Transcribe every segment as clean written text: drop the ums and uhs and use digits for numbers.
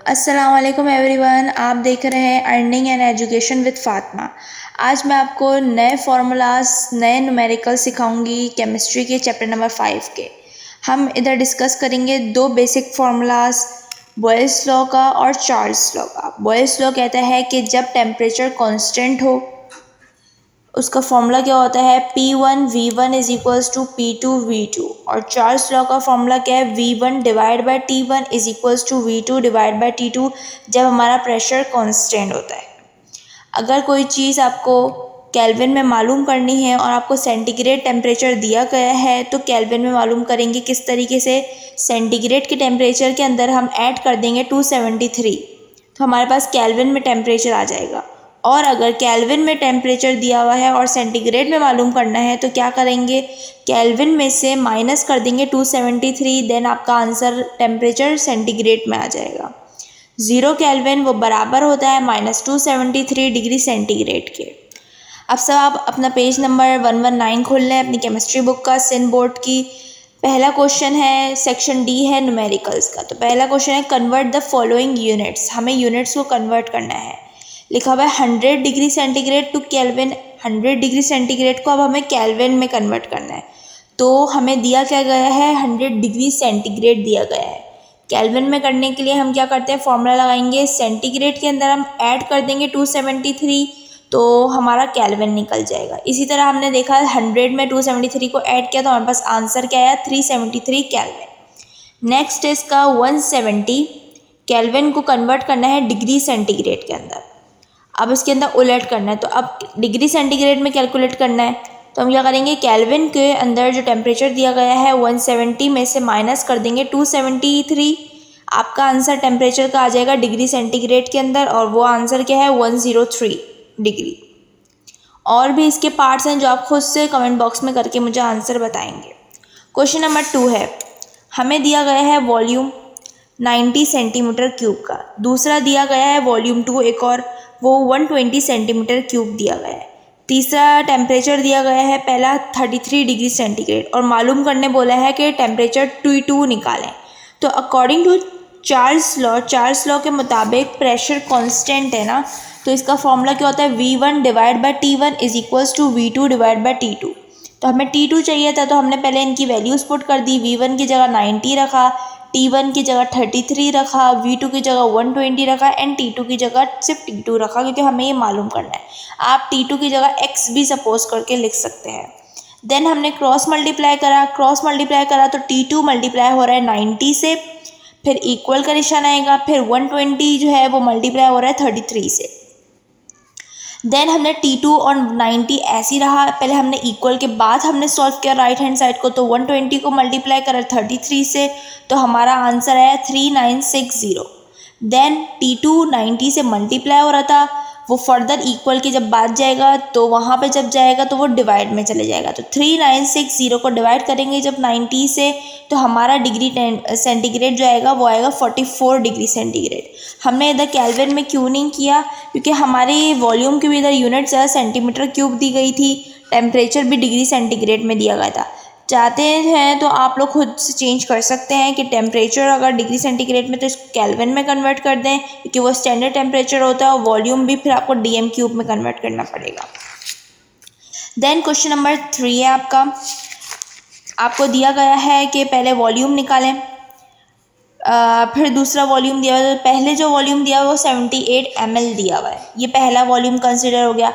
अस्सलाम वालेकुम एवरीवन, आप देख रहे हैं earning and education with Fatima. आज मैं आपको नए फार्मूलाज, नए न्यूमेरिकल सिखाऊंगी केमिस्ट्री के चैप्टर नंबर 5 के। हम इधर डिस्कस करेंगे दो बेसिक फार्मूलाज, बॉयल्स लॉ का और चार्ल्स लॉ का। बॉयल्स लॉ कहता है कि जब टेम्परेचर कांस्टेंट हो उसका फॉर्मूला क्या होता है, P1 V1 is equals to P2 V2। और चार्ल्स लॉ का फॉर्मूला क्या है, V1 divide by T1 is equals to V2 divide by T2 जब हमारा प्रेशर कांस्टेंट होता है। अगर कोई चीज़ आपको केल्विन में मालूम करनी है और आपको सेंटीग्रेड टेम्परेचर दिया गया है तो केल्विन में मालूम करेंगे किस तरीके से। सेंटीग्रेड के टेम्परेचर के अंदर हम ऐड कर देंगे 273, तो हमारे पास केल्विन में टेम्परेचर आ जाएगा। और अगर केल्विन में टेम्परेचर दिया हुआ है और सेंटीग्रेड में मालूम करना है तो क्या करेंगे, केल्विन में से माइनस कर देंगे 273, देन आपका आंसर टेम्परेचर सेंटीग्रेड में आ जाएगा। 0 केल्विन वो बराबर होता है -273 डिग्री सेंटीग्रेड के। अब सब आप अपना पेज नंबर 119 खोल लें अपनी केमिस्ट्री बुक का, सिन बोर्ड की। पहला क्वेश्चन है, सेक्शन डी है न्यूमेरिकल्स का। तो पहला क्वेश्चन है, कन्वर्ट द फॉलोइंग यूनिट्स। हमें यूनिट्स को कन्वर्ट करना है। लिखा हुआ है 100 degree centigrade to kelvin. 100 degree centigrade को अब हमें केल्विन में कन्वर्ट करना है। तो हमें दिया क्या गया है, 100 डिग्री सेंटीग्रेड दिया गया है। केल्विन में करने के लिए हम क्या करते हैं, फॉर्मूला लगाएंगे। सेंटीग्रेड के अंदर हम ऐड कर देंगे 273, तो हमारा केल्विन निकल जाएगा। इसी तरह हमने देखा 100 में 273 को ऐड किया तो हमारे पास आंसर क्या आया, 373 केल्विन। नेक्स्ट है इसका 170 केल्विन को कन्वर्ट करना है डिग्री सेंटीग्रेड के अंदर। अब इसके अंदर उलट करना है, तो अब डिग्री सेंटीग्रेड में कैलकुलेट करना है। तो हम क्या करेंगे, केल्विन के अंदर जो टेम्परेचर दिया गया है 170 में से माइनस कर देंगे 273। आपका आंसर टेम्परेचर का आ जाएगा डिग्री सेंटीग्रेड के अंदर, और वो आंसर क्या है, 103 डिग्री। और भी इसके पार्ट्स हैं जो आप खुद से कमेंट बॉक्स में करके मुझे आंसर बताएंगे। क्वेश्चन नंबर 2 है, हमें दिया गया है वॉल्यूम 90 सेंटीमीटर क्यूब का। दूसरा दिया गया है वॉल्यूम 2, एक और वो 120 सेंटीमीटर क्यूब दिया गया है। तीसरा टेम्परेचर दिया गया है, पहला 33 डिग्री सेंटीग्रेड, और मालूम करने बोला है कि टेम्परेचर T2 निकालें। तो अकॉर्डिंग टू चार्ल्स लॉ के मुताबिक प्रेशर कांस्टेंट है ना, तो इसका फॉर्मूला क्या होता है, V1 divide by T1 is equals to V2 divide by T2। तो हमें T2 चाहिए था, तो हमने पहले इनकी वैल्यूज पुट कर दी। V1 की जगह 90 रखा, T1 की जगह 33 रखा, V2 की जगह 120 रखा, एंड T2 की जगह सिर्फ T2 रखा, क्योंकि हमें ये मालूम करना है। आप T2 की जगह x भी सपोज करके लिख सकते हैं। देन हमने क्रॉस मल्टीप्लाई करा तो T2 मल्टीप्लाई हो रहा है 90 से, फिर इक्वल का निशान आएगा, फिर 120 जो है वो मल्टीप्लाई हो रहा है 33 से। देन हमने T2 और 90 ऐसी रहा, पहले हमने इक्वल के बाद हमने सॉल्व किया राइट हैंड साइड को, तो 120 को मल्टीप्लाई करा 33 से, तो हमारा आंसर आया 3960। देन T2 90 से मल्टीप्लाई हो रहा था, वो फर्दर इक्वल के जब बाद जाएगा तो वहाँ पे जब जाएगा तो वो डिवाइड में चले जाएगा। तो 3960 को डिवाइड करेंगे जब 90 से, तो हमारा डिग्री सेंटीग्रेड जो आएगा वो आएगा 44 डिग्री सेंटीग्रेड। हमने इधर केल्विन में क्यों नहीं किया, क्योंकि हमारे वॉल्यूम की भी इधर यूनिट सेंटीमीटर क्यूब दी गई थी, टेम्परेचर भी डिग्री सेंटीग्रेड में दिया गया था। चाहते हैं तो आप लोग खुद से चेंज कर सकते हैं कि टेम्परेचर अगर डिग्री सेंटीग्रेड में तो इसको केल्विन में कन्वर्ट कर दें, क्योंकि वो स्टैंडर्ड टेम्परेचर होता है, और वॉल्यूम भी फिर आपको DM क्यूब में कन्वर्ट करना पड़ेगा। देन क्वेश्चन नंबर 3 है आपको दिया गया है कि पहले वॉल्यूम निकालें, फिर दूसरा वॉल्यूम दिया हुआ है। तो पहले जो वॉल्यूम दिया हुआ है वो 78 ml दिया हुआ है, ये पहला वॉल्यूम कंसिडर हो गया।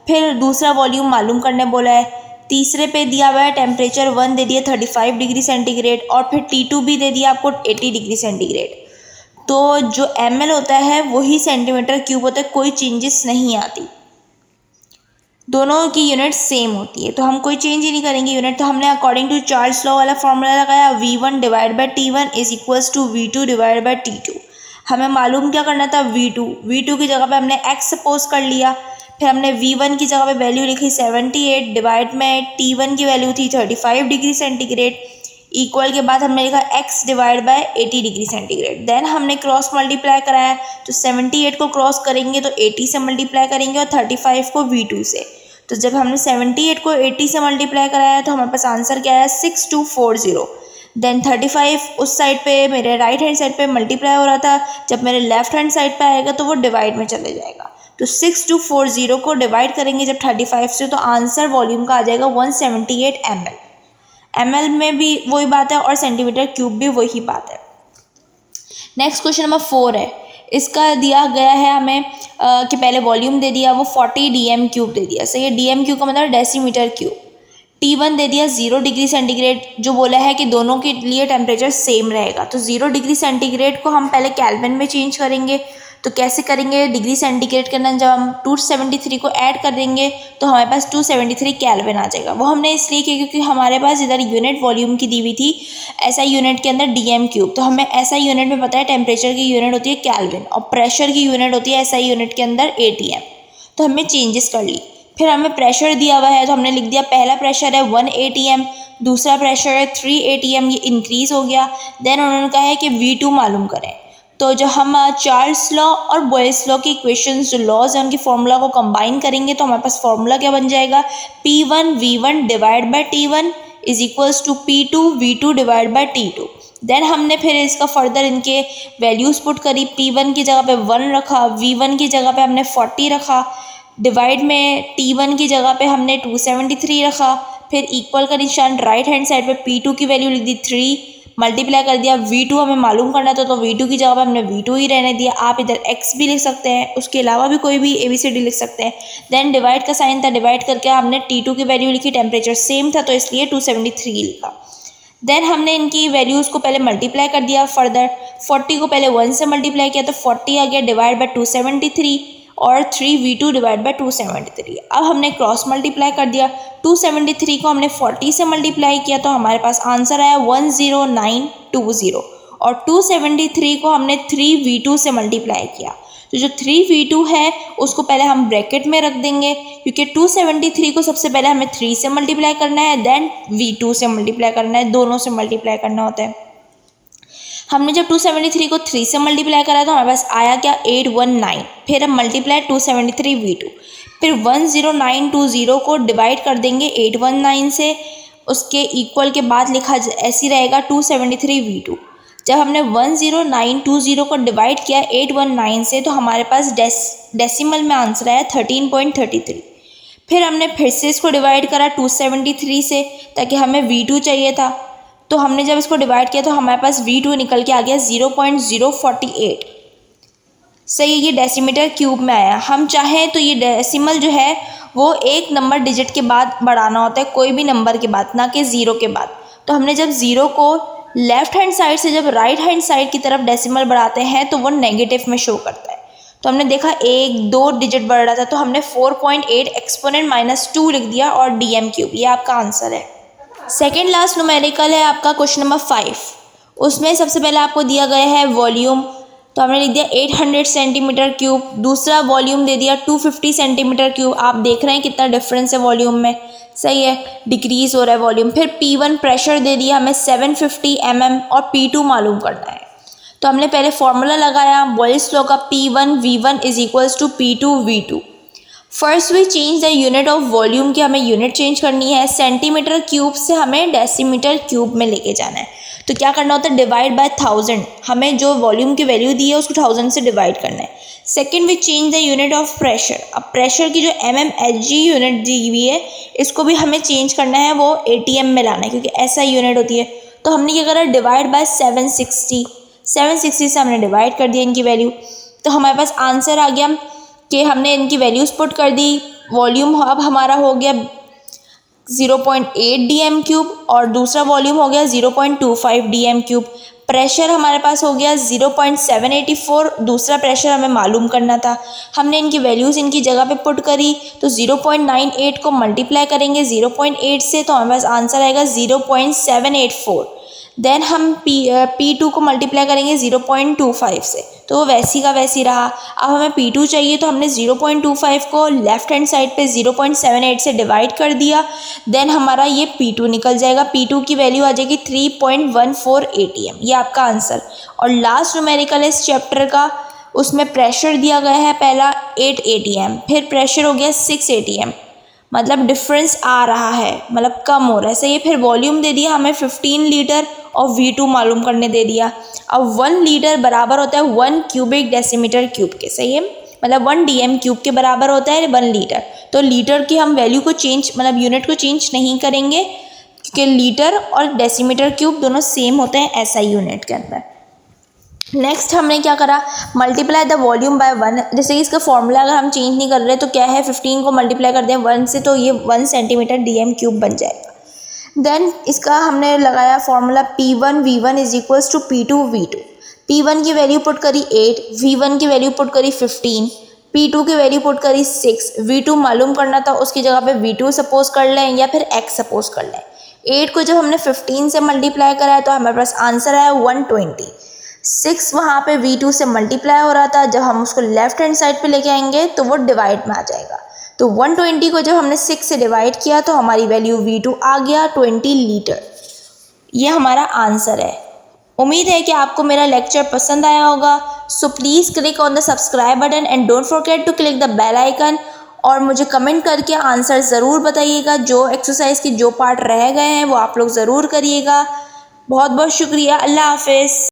फिर दूसरा वॉल्यूम मालूम करने बोला है। तीसरे पे दिया हुआ है टेम्परेचर 1 दे दिया 35 डिग्री सेंटीग्रेड, और फिर T2 भी दे दिया आपको 80 डिग्री सेंटीग्रेड। तो जो ml होता है वही सेंटीमीटर क्यूब होता है, कोई चेंजेस नहीं आती, दोनों की यूनिट सेम होती है, तो हम कोई चेंज ही नहीं करेंगे यूनिट। तो हमने अकॉर्डिंग टू चार्ल्स लॉ वाला फॉर्मूला लगाया, V1 divide by T1 is equals to V2 divide by T2। हमें मालूम क्या करना था, V2 की जगह पे हमने x सपोज कर लिया, फिर हमने V1 की जगह पे वैल्यू लिखी 78 डिवाइड में T1 की वैल्यू थी 35 डिग्री सेंटीग्रेड, इक्वल के बाद हमने लिखा x divide by 80 degree centigrade. Then हमने क्रॉस मल्टीप्लाई कराया, तो 78 को क्रॉस करेंगे तो 80 से मल्टीप्लाई करेंगे और 35 को V2 से। तो जब हमने 78 को 80 से मल्टीप्लाई कराया तो हमारे पास आंसर क्या आया, 6240। देन 35 उस साइड पे मेरे राइट हैंड साइड पे मल्टीप्लाई हो रहा था, जब मेरे लेफ्ट हैंड साइड पे आएगा तो वो डिवाइड में चले जाएगा। तो 6240 को डिवाइड करेंगे जब 35 से, तो आंसर वॉल्यूम का आ जाएगा 178 ml। ml में भी वही बात है और सेंटीमीटर क्यूब भी वही बात है। नेक्स्ट क्वेश्चन नंबर 4 है, इसका दिया गया है हमें कि पहले वॉल्यूम दे दिया, वो 40 dm क्यूब दे दिया। सही है, dm क्यूब का मतलब डेसीमीटर क्यूब। T1 दे दिया 0 डिग्री सेंटीग्रेड, जो बोला है कि दोनों के लिए टेम्परेचर सेम रहेगा। तो 0 डिग्री सेंटीग्रेड को हम पहले केल्विन में चेंज करेंगे। तो कैसे करेंगे, डिग्री सेंटीग्रेड के अंदर जब हम 273 को ऐड कर देंगे तो हमारे पास 273 केल्विन आ जाएगा। वो हमने इसलिए किया क्योंकि हमारे पास इधर यूनिट वॉल्यूम की दी हुई थी SI यूनिट के अंदर dm क्यूब। तो हमें SI यूनिट में पता है टेम्परेचर की यूनिट होती है केल्विन और प्रेशर की यूनिट होती है SI यूनिट के अंदर ATM। तो हमने चेंजेस कर ली। फिर हमें प्रेशर दिया हुआ है तो हमने लिख दिया पहला प्रेशर है 1 ATM, दूसरा प्रेशर है 3 ATM, ये इंक्रीज हो गया। देन उन्होंने कहा है कि V2 मालूम करें। तो जो हम चार्ल्स लॉ और बॉयल्स लॉ की इक्वेशंस, जो लॉज हैं उनकी फॉर्मूला को कंबाइन करेंगे तो हमारे पास फॉर्मूला क्या बन जाएगा, P1 V1 divide by T1 is equals to P2 V2 divide by T2। Then हमने फिर इसका फर्दर इनके वैल्यूज़ पुट करी। P1 की जगह पे 1 रखा, V1 की जगह पे हमने 40 रखा, डिवाइड में T1 की जगह पे हमने 273 रखा। फिर इक्वल का निशान राइट हैंड साइड पे P2 की वैल्यू लिख दी 3, मल्टीप्लाई कर दिया। V2 हमें मालूम करना था तो V2 की जगह पे हमने V2 ही रहने दिया। आप इधर x भी लिख सकते हैं, उसके अलावा भी कोई भी ABCD लिख सकते हैं। देन डिवाइड का साइन था, डिवाइड करके हमने T2 की वैल्यू लिखी, टेम्परेचर सेम था तो इसलिए 273 लिखा। देन हमने इनकी वैल्यूज़ को पहले मल्टीप्लाई कर दिया। फर्दर 40 को पहले 1 से मल्टीप्लाई किया तो 40 आ गया, डिवाइड बाय 273 और 3V2 डिवाइड बाय 273। अब हमने क्रॉस मल्टीप्लाई कर दिया। 273 को हमने 40 से मल्टीप्लाई किया तो हमारे पास आंसर आया 10920 और 273 को हमने 3V2 से मल्टीप्लाई किया। तो जो 3V2 है उसको पहले हम ब्रैकेट में रख देंगे क्योंकि 273 को सबसे पहले हमें 3 से मल्टीप्लाई करना है, देन V2 से मल्टीप्लाई करना है, दोनों से मल्टीप्लाई करना होता है। हमने जब 273 को 3 से मल्टीप्लाई करा तो हमारे पास आया क्या, 819। फिर हम मल्टीप्लाई 273 V2, फिर 10920 को डिवाइड कर देंगे 819 से, उसके इक्वल के बाद लिखा ऐसी रहेगा 273 V2। जब हमने 10920 को डिवाइड किया 819 से तो हमारे पास डेसिमल में आंसर आया 13.33। फिर हमने फिर से इसको डिवाइड करा 273 से ताकि हमें V2 चाहिए था। तो हमने जब इसको डिवाइड किया तो हमारे पास V2 निकल के आ गया 0.048। सही, ये डेसीमीटर क्यूब में आया। हम चाहें तो ये डेसिमल जो है वो एक नंबर डिजिट के बाद बढ़ाना होता है, कोई भी नंबर के बाद, ना कि ज़ीरो के बाद। तो हमने जब ज़ीरो को लेफ़्ट हैंड साइड से जब राइट हैंड साइड की तरफ डेसिमल बढ़ाते हैं तो वो नेगेटिव में शो करता है। तो हमने देखा 1-2 डिजिट बढ़ रहा था तो हमने 4.8 एक्सपोनेंट -2 लिख दिया और DM क्यूब, ये आपका आंसर है। सेकेंड लास्ट न्यूमेरिकल है आपका क्वेश्चन नंबर 5। उसमें सबसे पहले आपको दिया गया है वॉल्यूम, तो हमने लिख दिया 800 सेंटीमीटर क्यूब। दूसरा वॉल्यूम दे दिया 250 सेंटीमीटर क्यूब। आप देख रहे हैं कितना डिफरेंस है वॉल्यूम में, सही है, डिक्रीज हो रहा है वॉल्यूम। फिर P1 प्रेशर दे दिया हमें 750 mm और P2 मालूम करना है। तो हमने पहले फॉर्मूला लगाया बॉयल्स लॉ का, P1 V1 is equals to P2 V2। First we change the unit of volume की हमें यूनिट चेंज करनी है, सेंटीमीटर क्यूब से हमें डेसीमीटर क्यूब में लेके जाना है। तो क्या करना होता है, डिवाइड बाय 1000, हमें जो वॉल्यूम की वैल्यू दी है उसको 1000 से डिवाइड करना है। Second we change the unit of pressure. अब प्रेशर की जो mmHg यूनिट दी हुई है इसको भी हमें चेंज करना है, वो ATM में लाना है क्योंकि ऐसा यूनिट होती है। तो हमने क्या करा, डिवाइड बाय 760 से हमने डिवाइड कर दिया इनकी वैल्यू। तो हमारे पास आंसर आ गया कि हमने इनकी वैल्यूज़ पुट कर दी। वॉल्यूम अब हमारा हो गया 0.8 DM क्यूब और दूसरा वॉल्यूम हो गया 0.25 DM क्यूब। प्रेशर हमारे पास हो गया 0.784, दूसरा प्रेशर हमें मालूम करना था। हमने इनकी वैल्यूज़ इनकी जगह पे पुट करी तो 0.98 को मल्टीप्लाई करेंगे 0.8 से तो हमारे पास आंसर आएगा 0.784। देन हम P2 को मल्टीप्लाई करेंगे 0.25 से तो वो वैसी का वैसी रहा। अब हमें P2 चाहिए तो हमने 0.25 को लेफ़्ट हैंड साइड पे 0.78 से डिवाइड कर दिया। देन हमारा ये P2 निकल जाएगा, P2 की वैल्यू आ जाएगी 3.14 ATM, ये आपका आंसर। और लास्ट न्यूमेरिकल इस चैप्टर का, उसमें प्रेशर दिया गया है पहला 8 ATM, फिर प्रेशर हो गया 6 ATM, मतलब डिफरेंस आ रहा है, मतलब कम हो रहा है, सही है। फिर वॉल्यूम दे दिया हमें 15 लीटर और V2 मालूम करने दे दिया। अब 1 लीटर बराबर होता है 1 क्यूबिक डेसीमीटर क्यूब के, सही है, मतलब 1 DM क्यूब के बराबर होता है 1 लीटर। तो लीटर की हम वैल्यू को चेंज, मतलब यूनिट को चेंज नहीं करेंगे, क्योंकि लीटर और डेसीमीटर क्यूब दोनों सेम होते हैं SI यूनिट के अंदर। नेक्स्ट हमने क्या करा, मल्टीप्लाई द वॉल्यूम बाय 1। जैसे कि इसका फॉर्मूला अगर हम चेंज नहीं कर रहे तो क्या है, 15 को मल्टीप्लाई कर दें 1 से तो ये 1 सेंटीमीटर DM क्यूब बन जाएगा। देन इसका हमने लगाया formula P1 V1 is equals to P2 V2। P1 की वैल्यू पुट करी 8, V1 की वैल्यू पुट करी 15, P2 की वैल्यू पुट करी 6, V2 मालूम करना था, उसकी जगह पे V2 सपोज कर लें या फिर X सपोज कर लें। 8 को जब हमने 15 से मल्टीप्लाई करा है तो हमारे पास आंसर आया 120। 6 वहाँ पे V2 से मल्टीप्लाई हो रहा था, जब हम उसको लेफ्ट हैंड साइड पे लेके आएंगे तो वो डिवाइड में आ जाएगा। तो 120 को जब हमने 6 से डिवाइड किया तो हमारी वैल्यू V2 आ गया 20 लीटर। ये हमारा आंसर है। उम्मीद है कि आपको मेरा लेक्चर पसंद आया होगा। So please click on the subscribe button and don't forget to click the bell icon. और मुझे कमेंट करके आंसर ज़रूर बताइएगा। जो एक्सरसाइज के जो पार्ट रह गए हैं वो आप लोग ज़रूर करिएगा। बहुत बहुत शुक्रिया। अल्लाह हाफिज़।